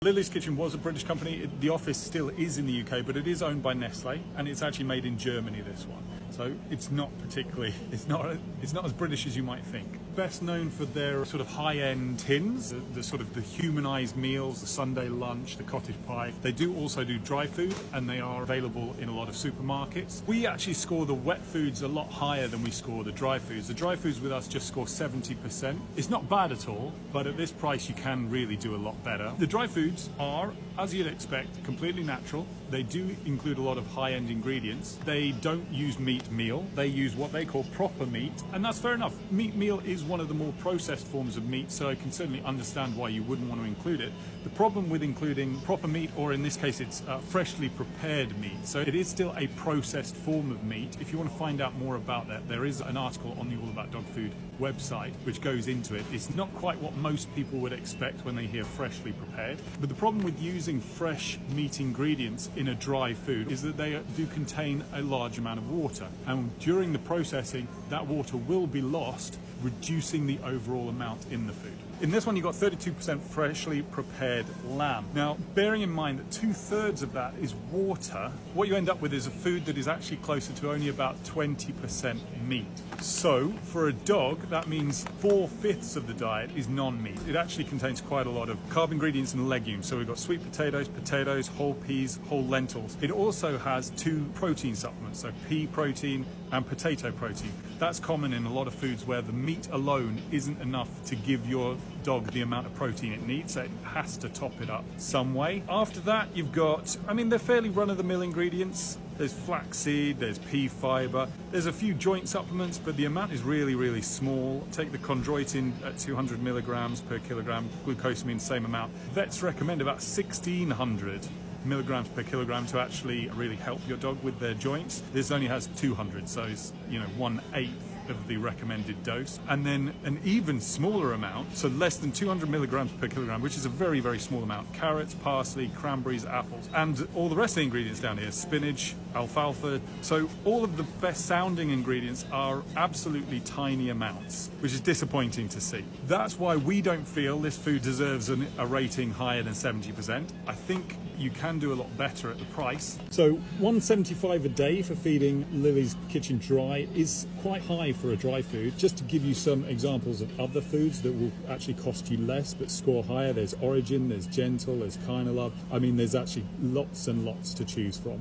Lily's Kitchen was a British company. The office still is in the UK, but it is owned by Nestle, and it's actually made in Germany, this one. So it's not particularly, it's not as British as you might think. Best known for their sort of high-end tins, the sort of the humanized meals, the Sunday lunch, the cottage pie. They do also do dry food, and they are available in a lot of supermarkets. We actually score the wet foods a lot higher than we score the dry foods. The dry foods with us just score 70%. It's not bad at all, but at this price you can really do a lot better. The dry foods are, as you'd expect, completely natural. They do include a lot of high-end ingredients. They don't use meat meal. They use what they call proper meat, and that's fair enough. Meat meal is one of the more processed forms of meat, so I can certainly understand why you wouldn't want to include it. The problem with including proper meat, or in this case it's freshly prepared meat, so it is still a processed form of meat. If you want to find out more about that, there is an article on the All About Dog Food website which goes into it. It's not quite what most people would expect when they hear freshly prepared, but the problem with using fresh meat ingredients in a dry food is that they do contain a large amount of water, and during the processing that water will be lost, reducing the overall amount in the food. In this one you've got 32% freshly prepared lamb. Now, bearing in mind that 2/3 of that is water, what you end up with is a food that is actually closer to only about 20% meat. So for a dog, that means 4/5 of the diet is non-meat. It actually contains quite a lot of carb ingredients and legumes. So we've got sweet potatoes, whole peas, whole lentils. It also has 2 protein supplements, so pea protein and potato protein. That's common in a lot of foods where the meat alone isn't enough to give your dog the amount of protein it needs, so it has to top it up some way. After that, you've got, they're fairly run-of-the-mill ingredients. There's flaxseed, there's pea fiber, there's a few joint supplements, but the amount is really, really small. Take the chondroitin at 200 milligrams per kilogram, glucosamine, same amount. Vets recommend about 1,600 milligrams per kilogram to actually really help your dog with their joints. This only has 200, so it's 1/8 of the recommended dose. And then an even smaller amount, so less than 200 milligrams per kilogram, which is a very, very small amount. Carrots, parsley, cranberries, apples, and all the rest of the ingredients down here, spinach, alfalfa. So all of the best sounding ingredients are absolutely tiny amounts, which is disappointing to see. That's why we don't feel this food deserves a rating higher than 70%. I think you can do a lot better at the price. So $175 a day for feeding Lily's Kitchen dry is quite high for a dry food. Just to give you some examples of other foods that will actually cost you less but score higher, there's Origin, there's Gentle, there's Kind of Love. There's actually lots and lots to choose from.